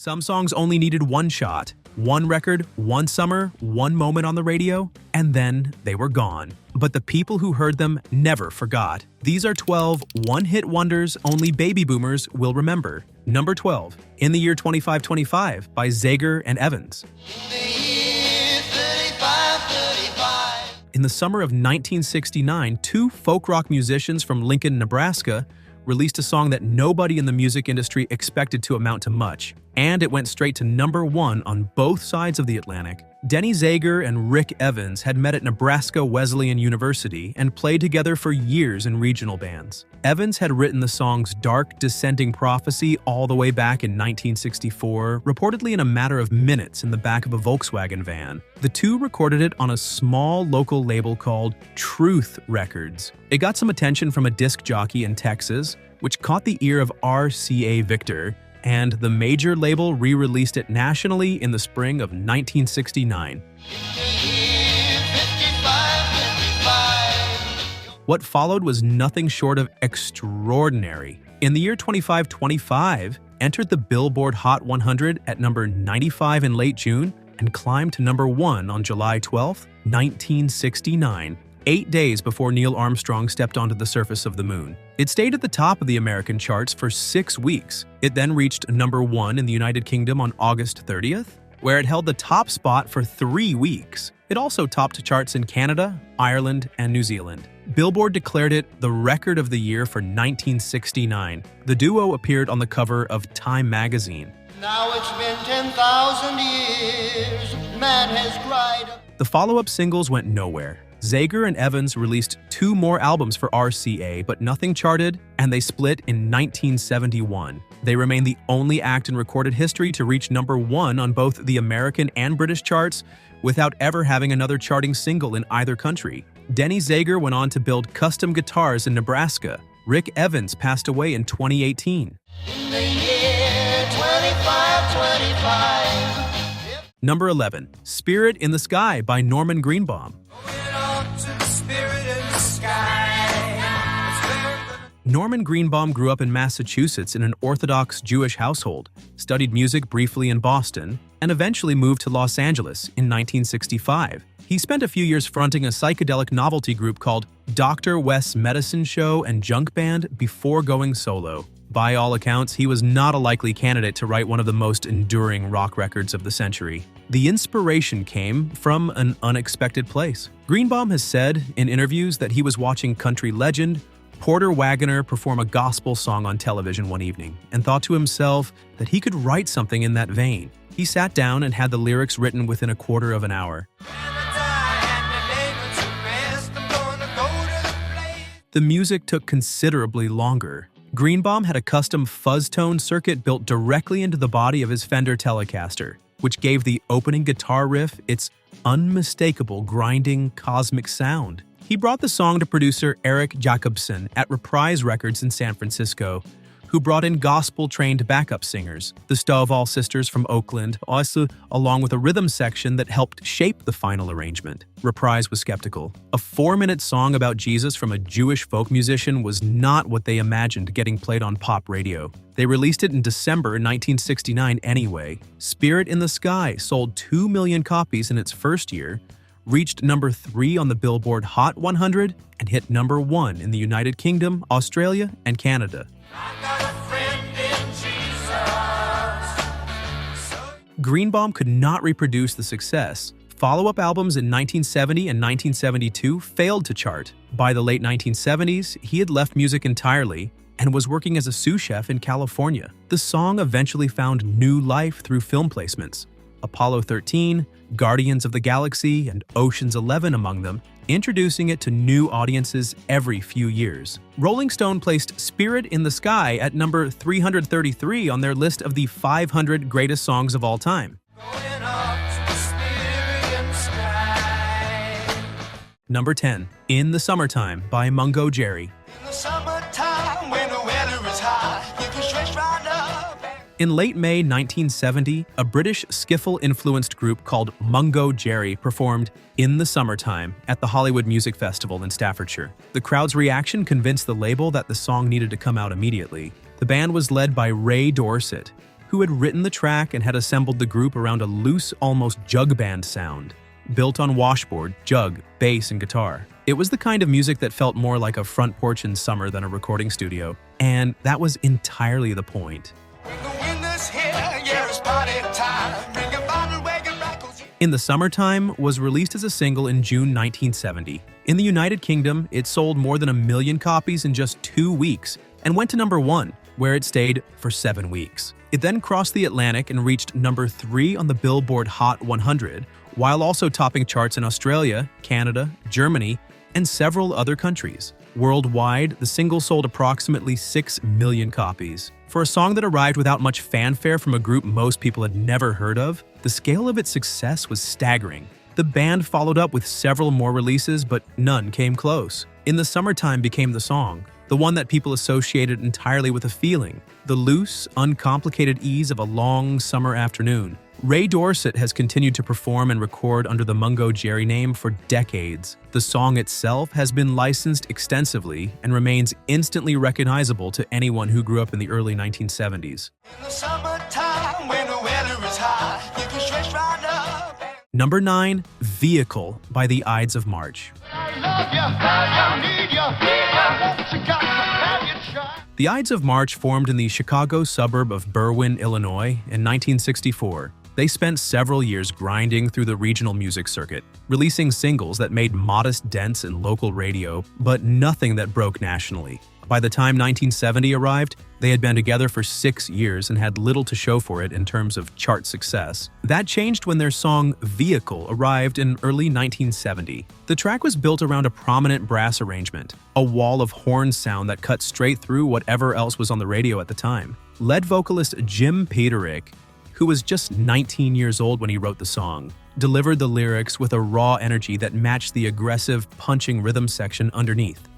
Some songs only needed one shot, one record, one summer, one moment on the radio, and then they were gone. But the people who heard them never forgot. These are 12 one-hit wonders only baby boomers will remember. Number 12, In the Year 2525 by Zager and Evans. In the summer of 1969, two folk rock musicians from Lincoln, Nebraska, released a song that nobody in the music industry expected to amount to much, and it went straight to number 1 on both sides of the Atlantic. Denny Zager and Rick Evans had met at Nebraska Wesleyan University and played together for years in regional bands. Evans had written the song's dark, dissenting prophecy all the way back in 1964, reportedly in a matter of minutes in the back of a Volkswagen van. The two recorded it on a small local label called Truth Records. It got some attention from a disc jockey in Texas, which caught the ear of RCA Victor, and the major label re-released it nationally in the spring of 1969. What followed was nothing short of extraordinary. In the Year 2525, entered the Billboard Hot 100 at number 95 in late June and climbed to number 1 on July 12, 1969. 8 days before Neil Armstrong stepped onto the surface of the moon. It stayed at the top of the American charts for 6 weeks. It then reached number 1 in the United Kingdom on August 30th, where it held the top spot for 3 weeks. It also topped charts in Canada, Ireland, and New Zealand. Billboard declared it the record of the year for 1969. The duo appeared on the cover of Time magazine. Now it's been 10,000 years, man has cried. The follow-up singles went nowhere. Zager and Evans released 2 more albums for RCA, but nothing charted, and they split in 1971. They remain the only act in recorded history to reach number 1 on both the American and British charts without ever having another charting single in either country. Denny Zager went on to build custom guitars in Nebraska. Rick Evans passed away in 2018. In the year 2525. Number 11, Spirit in the Sky by Norman Greenbaum. Norman Greenbaum grew up in Massachusetts in an Orthodox Jewish household, studied music briefly in Boston, and eventually moved to Los Angeles in 1965. He spent a few years fronting a psychedelic novelty group called Dr. West's Medicine Show and Junk Band before going solo. By all accounts, he was not a likely candidate to write one of the most enduring rock records of the century. The inspiration came from an unexpected place. Greenbaum has said in interviews that he was watching country legend Porter Wagoner perform a gospel song on television one evening and thought to himself that he could write something in that vein. He sat down and had the lyrics written within a quarter of an hour. The music took considerably longer. Greenbaum had a custom fuzz tone circuit built directly into the body of his Fender Telecaster, which gave the opening guitar riff its unmistakable grinding cosmic sound. He brought the song to producer Eric Jacobson at Reprise Records in San Francisco, who brought in gospel-trained backup singers, the Stovall sisters from Oakland, also along with a rhythm section that helped shape the final arrangement. Reprise was skeptical. A 4-minute song about Jesus from a Jewish folk musician was not what they imagined getting played on pop radio. They released it in December 1969 anyway. Spirit in the Sky sold 2 million copies in its first year, reached number 3 on the Billboard Hot 100, and hit number 1 in the United Kingdom, Australia, and Canada. Greenbaum could not reproduce the success. Follow-up albums in 1970 and 1972 failed to chart. By the late 1970s, he had left music entirely and was working as a sous chef in California. The song eventually found new life through film placements. Apollo 13, Guardians of the Galaxy, and Ocean's 11 among them, introducing it to new audiences every few years. Rolling Stone placed Spirit in the Sky at number 333 on their list of the 500 greatest songs of all time. Number 10, In the Summertime by Mungo Jerry. In the summertime, when the weather is hot, you can stretch right up. In late May 1970, a British skiffle-influenced group called Mungo Jerry performed In the Summertime at the Hollywood Music Festival in Staffordshire. The crowd's reaction convinced the label that the song needed to come out immediately. The band was led by Ray Dorset, who had written the track and had assembled the group around a loose, almost jug band sound, built on washboard, jug, bass, and guitar. It was the kind of music that felt more like a front porch in summer than a recording studio, and that was entirely the point. In the Summertime was released as a single in June 1970. In the United Kingdom, it sold more than 1 million copies in just 2 weeks and went to number 1, where it stayed for 7 weeks. It then crossed the Atlantic and reached number 3 on the Billboard Hot 100, while also topping charts in Australia, Canada, Germany, and several other countries. Worldwide, the single sold approximately 6 million copies. For a song that arrived without much fanfare from a group most people had never heard of, the scale of its success was staggering. The band followed up with several more releases, but none came close. In the Summertime became the song, the one that people associated entirely with a feeling, the loose, uncomplicated ease of a long summer afternoon. Ray Dorset has continued to perform and record under the Mungo Jerry name for decades. The song itself has been licensed extensively and remains instantly recognizable to anyone who grew up in the early 1970s. In the summertime, when the weather is hot, you can stretch right up. Number 9, Vehicle by the Ides of March. I love you, I need you, I want you, got to have you try. The Ides of March formed in the Chicago suburb of Berwyn, Illinois in 1964. They spent several years grinding through the regional music circuit, releasing singles that made modest dents in local radio, but nothing that broke nationally. By the time 1970 arrived, they had been together for 6 years and had little to show for it in terms of chart success. That changed when their song Vehicle arrived in early 1970. The track was built around a prominent brass arrangement, a wall of horn sound that cut straight through whatever else was on the radio at the time. Lead vocalist Jim Peterick, who was just 19 years old when he wrote the song, delivered the lyrics with a raw energy that matched the aggressive, punching rhythm section underneath.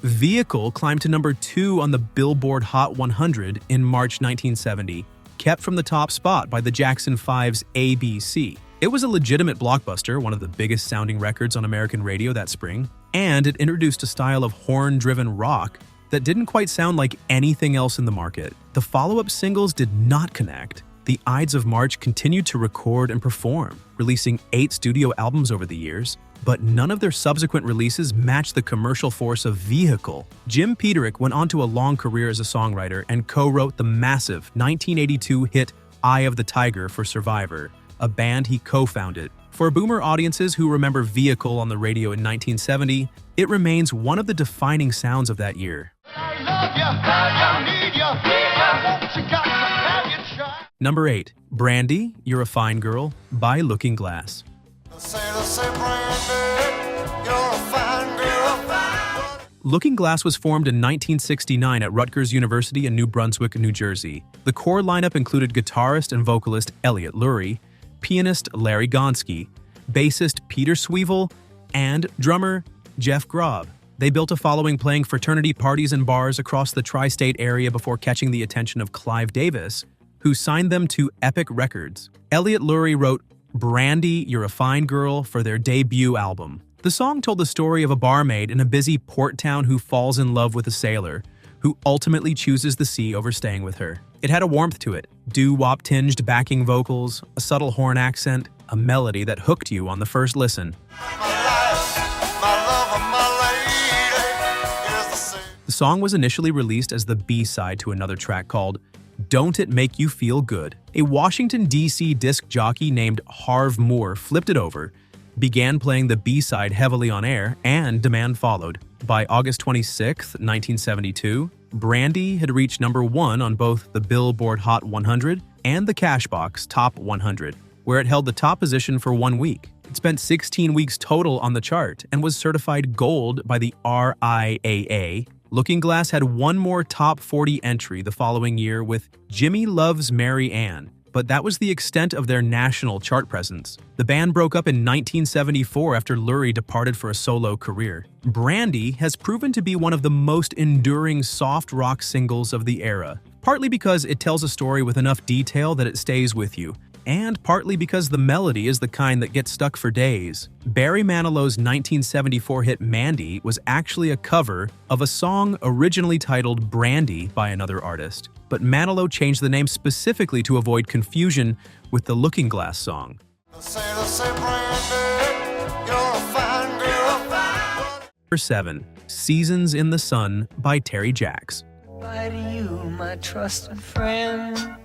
Vehicle climbed to number 2 on the Billboard Hot 100 in March 1970, kept from the top spot by the Jackson 5's ABC. It was a legitimate blockbuster, one of the biggest sounding records on American radio that spring, and it introduced a style of horn-driven rock that didn't quite sound like anything else in the market. The follow-up singles did not connect. The Ides of March continued to record and perform, releasing 8 studio albums over the years, but none of their subsequent releases matched the commercial force of Vehicle. Jim Peterick went on to a long career as a songwriter and co-wrote the massive 1982 hit Eye of the Tiger for Survivor, a band he co-founded. For boomer audiences who remember Vehicle on the radio in 1970, it remains one of the defining sounds of that year. I love you, I need you, I want you, got to have you try. Number 8, Brandy, You're a Fine Girl by Looking Glass. Say, Brandy, you're a fine girl. Looking Glass was formed in 1969 at Rutgers University in New Brunswick, New Jersey. The core lineup included guitarist and vocalist Elliot Lurie, pianist Larry Gonski, bassist Peter Sweevil, and drummer Jeff Grob. They built a following playing fraternity parties and bars across the tri-state area before catching the attention of Clive Davis, who signed them to Epic Records. Elliot Lurie wrote Brandy, You're a Fine Girl for their debut album. The song told the story of a barmaid in a busy port town who falls in love with a sailor, who ultimately chooses the sea over staying with her. It had a warmth to it, doo-wop-tinged backing vocals, a subtle horn accent, a melody that hooked you on the first listen. The song was initially released as the B-side to another track called Don't It Make You Feel Good. A Washington, D.C. disc jockey named Harv Moore flipped it over, began playing the B-side heavily on air, and demand followed. By August 26, 1972, Brandy had reached number 1 on both the Billboard Hot 100 and the Cashbox Top 100, where it held the top position for 1 week. It spent 16 weeks total on the chart and was certified gold by the RIAA. Looking Glass had one more top 40 entry the following year with Jimmy Loves Mary Ann, but that was the extent of their national chart presence. The band broke up in 1974 after Lurie departed for a solo career. Brandy has proven to be one of the most enduring soft rock singles of the era, partly because it tells a story with enough detail that it stays with you, and partly because the melody is the kind that gets stuck for days. Barry Manilow's 1974 hit Mandy was actually a cover of a song originally titled Brandy by another artist, but Manilow changed the name specifically to avoid confusion with the Looking Glass song. Number 7. Seasons in the Sun by Terry Jacks. By you, my trusted friend.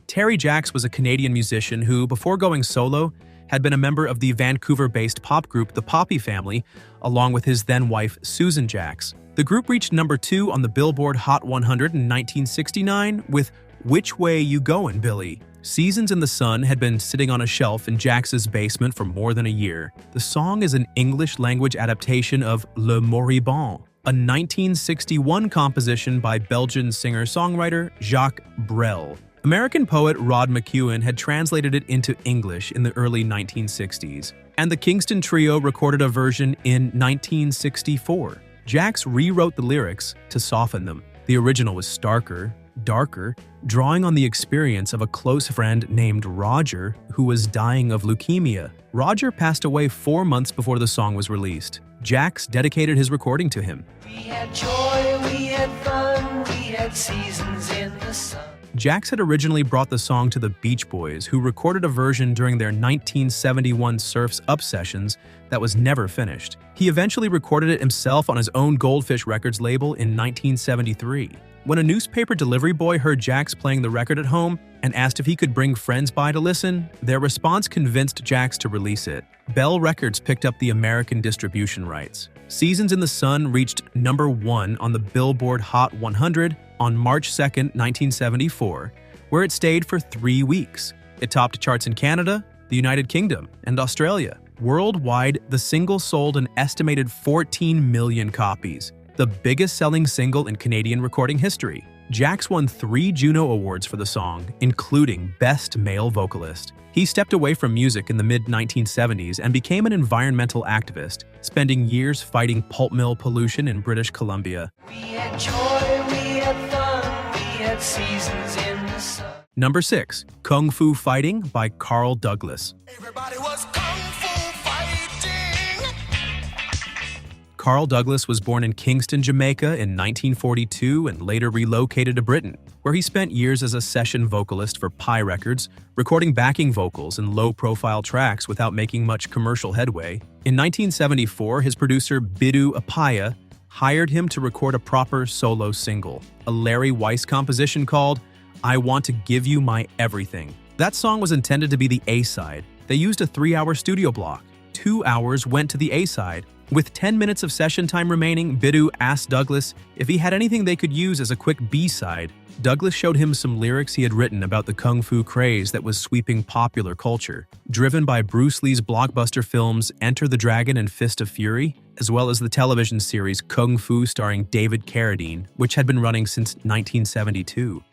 Terry Jacks was a Canadian musician who, before going solo, had been a member of the Vancouver-based pop group The Poppy Family, along with his then-wife Susan Jacks. The group reached number 2 on the Billboard Hot 100 in 1969 with Which Way You Goin', Billy? Seasons in the Sun had been sitting on a shelf in Jacks's basement for more than a year. The song is an English-language adaptation of Le Moribond, a 1961 composition by Belgian singer-songwriter Jacques Brel. American poet Rod McEwen had translated it into English in the early 1960s, and the Kingston Trio recorded a version in 1964. Jacks rewrote the lyrics to soften them. The original was starker, darker, drawing on the experience of a close friend named Roger who was dying of leukemia. Roger passed away 4 months before the song was released. Jacks dedicated his recording to him. We had joy, we had fun, we had seasons in the sun. Jacks had originally brought the song to the Beach Boys, who recorded a version during their 1971 Surf's Up sessions that was never finished. He eventually recorded it himself on his own Goldfish Records label in 1973. When a newspaper delivery boy heard Jacks playing the record at home and asked if he could bring friends by to listen, their response convinced Jacks to release it. Bell Records picked up the American distribution rights. Seasons in the Sun reached number 1 on the Billboard Hot 100 on March 2, 1974, where it stayed for 3 weeks. It topped charts in Canada, the United Kingdom, and Australia. Worldwide, the single sold an estimated 14 million copies, the biggest-selling single in Canadian recording history. Jacks won 3 Juno Awards for the song, including Best Male Vocalist. He stepped away from music in the mid-1970s and became an environmental activist, spending years fighting pulp mill pollution in British Columbia. We had joy, we had fun, we had seasons in the sun. Number 6. Kung Fu Fighting by Carl Douglas. Everybody was kung fu fighting. Carl Douglas was born in Kingston, Jamaica in 1942 and later relocated to Britain, where he spent years as a session vocalist for Pi Records, recording backing vocals and low-profile tracks without making much commercial headway. In 1974, his producer Bidu Apaya hired him to record a proper solo single, a Larry Weiss composition called I Want to Give You My Everything. That song was intended to be the A-side. They used a 3-hour studio block. 2 hours went to the A-side. With 10 minutes of session time remaining, Bidu asked Douglas if he had anything they could use as a quick B-side. Douglas showed him some lyrics he had written about the kung fu craze that was sweeping popular culture. Driven by Bruce Lee's blockbuster films Enter the Dragon and Fist of Fury, as well as the television series Kung Fu starring David Carradine, which had been running since 1972.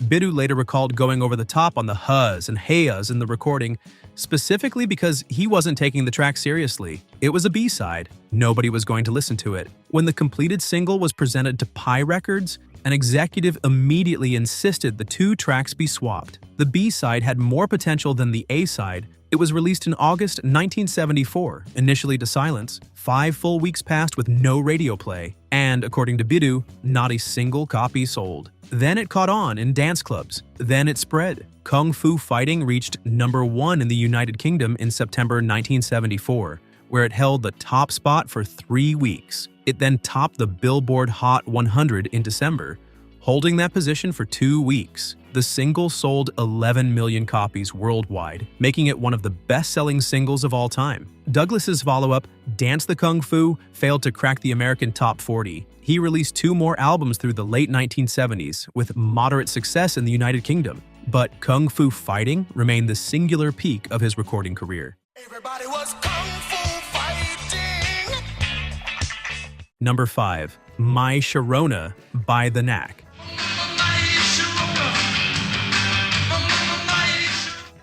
Bidu later recalled going over the top on the huzz and heyas in the recording, specifically because he wasn't taking the track seriously. It was a B-side. Nobody was going to listen to it. When the completed single was presented to Pi Records, an executive immediately insisted the 2 tracks be swapped. The B-side had more potential than the A-side. It was released in August 1974, initially to silence. 5 full weeks passed with no radio play, and, according to Bidu, not a single copy sold. Then it caught on in dance clubs. Then it spread. Kung Fu Fighting reached number 1 in the United Kingdom in September 1974, where it held the top spot for 3 weeks. It then topped the Billboard Hot 100 in December, holding that position for 2 weeks. The single sold 11 million copies worldwide, making it one of the best-selling singles of all time. Douglas's follow-up, Dance the Kung Fu, failed to crack the American top 40. He released 2 more albums through the late 1970s, with moderate success in the United Kingdom. But Kung Fu Fighting remained the singular peak of his recording career. Everybody was kung fu fighting. Number 5. My Sharona by The Knack.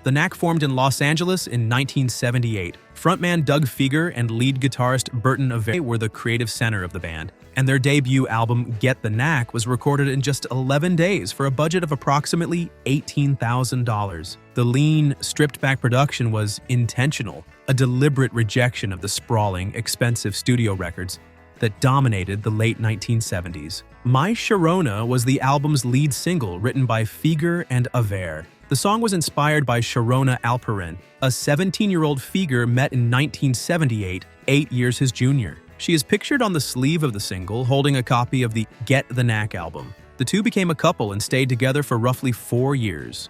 The Knack formed in Los Angeles in 1978. Frontman Doug Fieger and lead guitarist Burton Avey were the creative center of the band, and their debut album, Get the Knack, was recorded in just 11 days for a budget of approximately $18,000. The lean, stripped-back production was intentional, a deliberate rejection of the sprawling, expensive studio records that dominated the late 1970s. My Sharona was the album's lead single, written by Fieger and Avey. The song was inspired by Sharona Alperin, a 17-year-old Fieger met in 1978, 8 years his junior. She is pictured on the sleeve of the single, holding a copy of the Get the Knack album. The two became a couple and stayed together for roughly 4 years.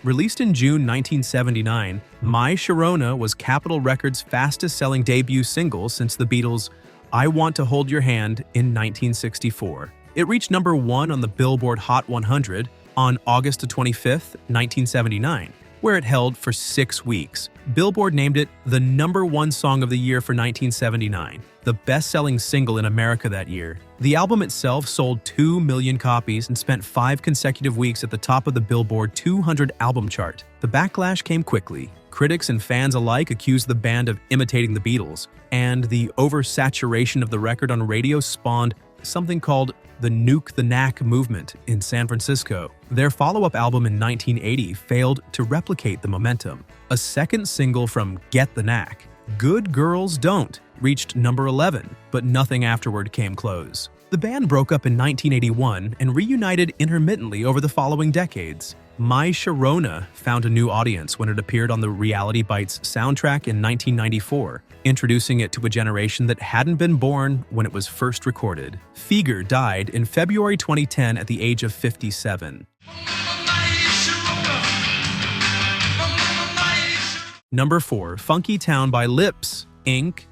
Released in June 1979, My Sharona was Capitol Records' fastest-selling debut single since the Beatles' I Want to Hold Your Hand in 1964. It reached number 1 on the Billboard Hot 100 on August 25, 1979, where it held for 6 weeks. Billboard named it the #1 song of the year for 1979, the best-selling single in America that year. The album itself sold 2 million copies and spent 5 consecutive weeks at the top of the Billboard 200 album chart. The backlash came quickly. Critics and fans alike accused the band of imitating the Beatles, and the oversaturation of the record on radio spawned something called the Nuke the Knack movement in San Francisco. Their follow-up album in 1980 failed to replicate the momentum. A second single from Get the Knack, Good Girls Don't, reached number 11, but nothing afterward came close. The band broke up in 1981 and reunited intermittently over the following decades. My Sharona found a new audience when it appeared on the Reality Bites soundtrack in 1994, introducing it to a generation that hadn't been born when it was first recorded. Fieger died in February 2010 at the age of 57. Number 4, Funky Town by Lips, Inc.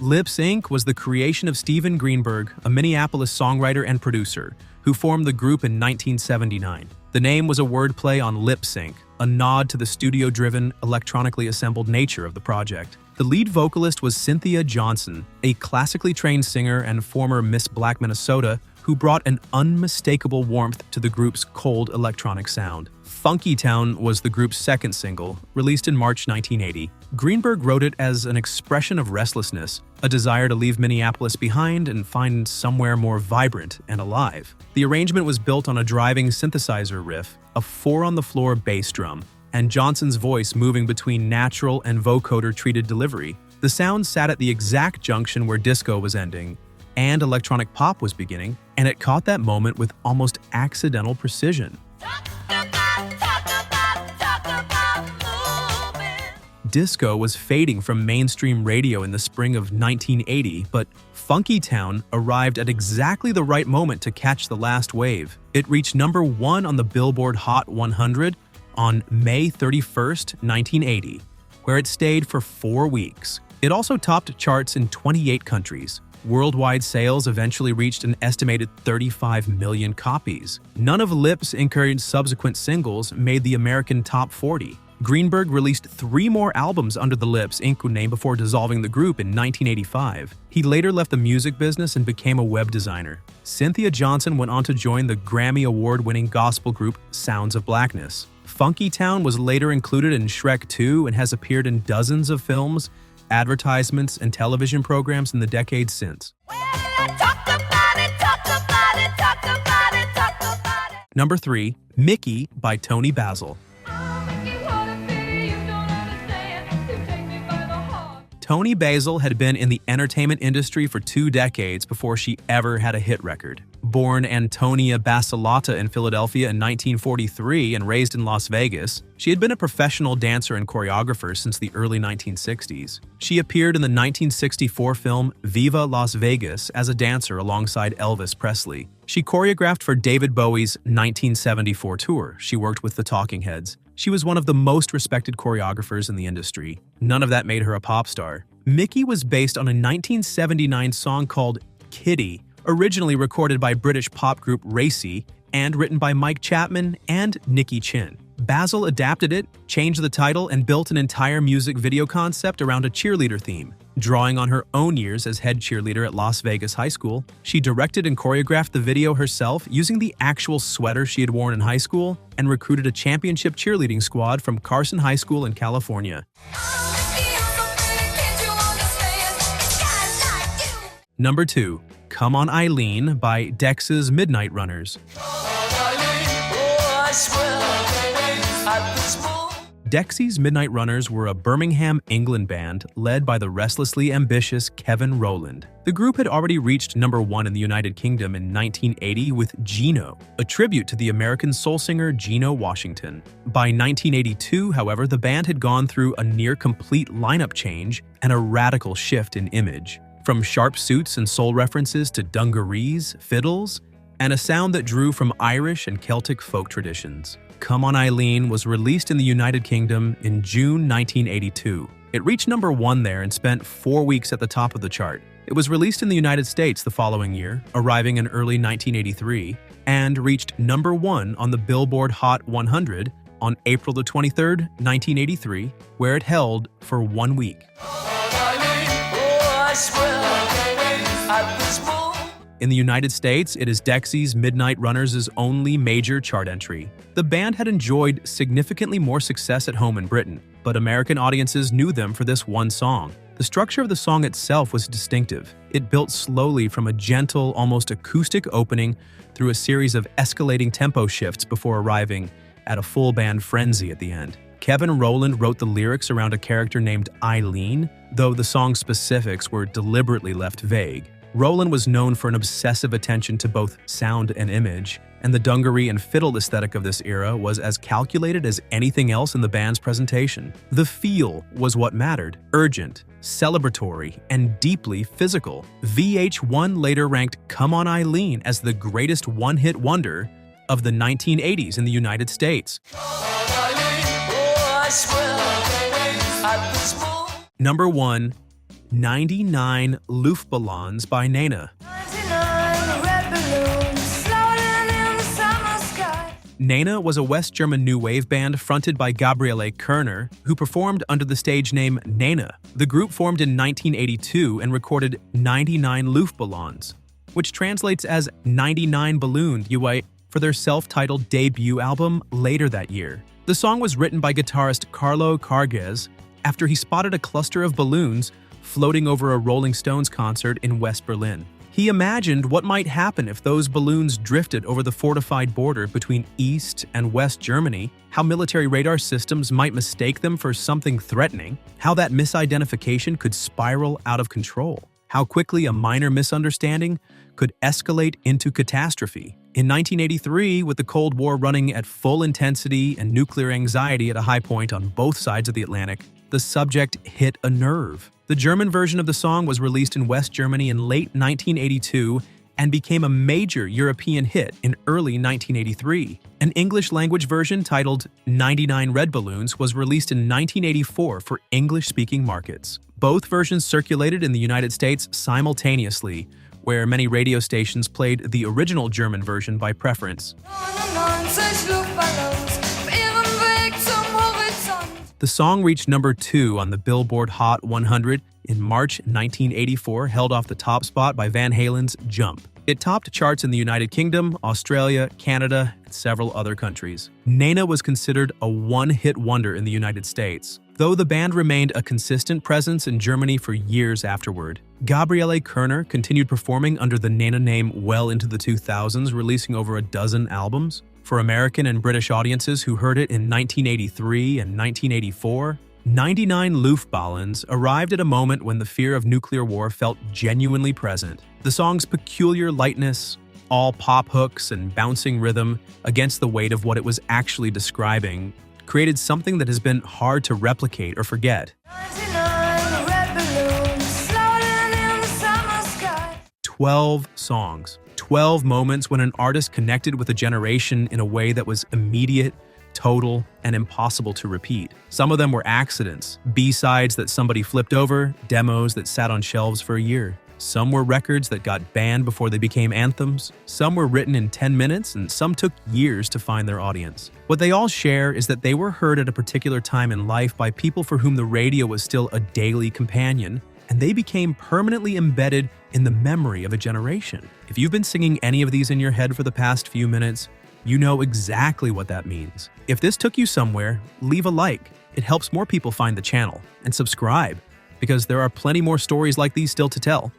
Lips Inc. was the creation of Steven Greenberg, a Minneapolis songwriter and producer, who formed the group in 1979. The name was a wordplay on lip sync, a nod to the studio-driven, electronically assembled nature of the project. The lead vocalist was Cynthia Johnson, a classically trained singer and former Miss Black Minnesota who brought an unmistakable warmth to the group's cold electronic sound. Funky Town was the group's second single, released in March 1980. Greenberg wrote it as an expression of restlessness, a desire to leave Minneapolis behind and find somewhere more vibrant and alive. The arrangement was built on a driving synthesizer riff, a 4-on-the-floor bass drum, and Johnson's voice moving between natural and vocoder-treated delivery. The sound sat at the exact junction where disco was ending and electronic pop was beginning, and it caught that moment with almost accidental precision. Disco was fading from mainstream radio in the spring of 1980, but Funky Town arrived at exactly the right moment to catch the last wave. It reached number 1 on the Billboard Hot 100 on May 31st, 1980, where it stayed for 4 weeks. It also topped charts in 28 countries. Worldwide sales eventually reached an estimated 35 million copies. None of Lips Inc.'s subsequent singles made the American Top 40. Greenberg released 3 more albums under the Lips Inc. name before dissolving the group in 1985. He later left the music business and became a web designer. Cynthia Johnson went on to join the Grammy Award-winning gospel group Sounds of Blackness. Funky Town was later included in Shrek 2 and has appeared in dozens of films, advertisements, and television programs in the decades since. Number 3, Mickey by Tony Basil. Tony Basil had been in the entertainment industry for 2 decades before she ever had a hit record. Born Antonia Basilata in Philadelphia in 1943 and raised in Las Vegas, she had been a professional dancer and choreographer since the early 1960s. She appeared in the 1964 film Viva Las Vegas as a dancer alongside Elvis Presley. She choreographed for David Bowie's 1974 tour. She worked with the Talking Heads. She was one of the most respected choreographers in the industry. None of that made her a pop star. Mickey was based on a 1979 song called Kitty, originally recorded by British pop group Racy and written by Mike Chapman and Nicky Chin. Basil adapted it, changed the title, and built an entire music video concept around a cheerleader theme. Drawing on her own years as head cheerleader at Las Vegas High School, she directed and choreographed the video herself using the actual sweater she had worn in high school and recruited a championship cheerleading squad from Carson High School in California. Number 2. Come On Eileen by Dex's Midnight Runners. Dexy's Midnight Runners were a Birmingham, England band led by the restlessly ambitious Kevin Rowland. The group had already reached number 1 in the United Kingdom in 1980 with Gino, a tribute to the American soul singer Gino Washington. By 1982, however, the band had gone through a near-complete lineup change and a radical shift in image. From sharp suits and soul references to dungarees, fiddles, and a sound that drew from Irish and Celtic folk traditions. Come On Eileen was released in the United Kingdom in June 1982. It reached number 1 there and spent 4 weeks at the top of the chart. It was released in the United States the following year, arriving in early 1983, and reached number 1 on the Billboard Hot 100 on April 23, 1983, where it held for 1 week. In the United States, it is Dexy's Midnight Runners' only major chart entry. The band had enjoyed significantly more success at home in Britain, but American audiences knew them for this one song. The structure of the song itself was distinctive. It built slowly from a gentle, almost acoustic opening through a series of escalating tempo shifts before arriving at a full band frenzy at the end. Kevin Rowland wrote the lyrics around a character named Eileen, though the song's specifics were deliberately left vague. Rowland was known for an obsessive attention to both sound and image, and the dungaree and fiddle aesthetic of this era was as calculated as anything else in the band's presentation. The feel was what mattered, urgent, celebratory, and deeply physical. VH1 later ranked Come On Eileen as the greatest one-hit wonder of the 1980s in the United States. Number 1. 99 Luftballons by Nena. Nena was a West German new wave band fronted by Gabriele Kerner, who performed under the stage name Nena. The group formed in 1982 and recorded 99 Luftballons, which translates as 99 ballooned for their self-titled debut album later that year. The song was written by guitarist Carlo Carges after he spotted a cluster of balloons floating over a Rolling Stones concert in West Berlin. He imagined what might happen if those balloons drifted over the fortified border between East and West Germany, how military radar systems might mistake them for something threatening, how that misidentification could spiral out of control, how quickly a minor misunderstanding could escalate into catastrophe. In 1983, with the Cold War running at full intensity and nuclear anxiety at a high point on both sides of the Atlantic, the subject hit a nerve. The German version of the song was released in West Germany in late 1982 and became a major European hit in early 1983. An English-language version titled 99 Red Balloons was released in 1984 for English-speaking markets. Both versions circulated in the United States simultaneously, where many radio stations played the original German version by preference. The song reached number 2 on the Billboard Hot 100 in March 1984, held off the top spot by Van Halen's Jump. It topped charts in the United Kingdom, Australia, Canada, and several other countries. Nena was considered a one-hit wonder in the United States, though the band remained a consistent presence in Germany for years afterward. Gabriele Kerner continued performing under the Nena name well into the 2000s, releasing over a dozen albums. For American and British audiences who heard it in 1983 and 1984, 99 Luftballons arrived at a moment when the fear of nuclear war felt genuinely present. The song's peculiar lightness, all pop hooks and bouncing rhythm against the weight of what it was actually describing, created something that has been hard to replicate or forget. 12 songs. 12 moments when an artist connected with a generation in a way that was immediate, total, and impossible to repeat. Some of them were accidents, B-sides that somebody flipped over, demos that sat on shelves for a year. Some were records that got banned before they became anthems, some were written in 10 minutes, and some took years to find their audience. What they all share is that they were heard at a particular time in life by people for whom the radio was still a daily companion, and they became permanently embedded in the memory of a generation. If you've been singing any of these in your head for the past few minutes, you know exactly what that means. If this took you somewhere, leave a like. It helps more people find the channel. And subscribe, because there are plenty more stories like these still to tell.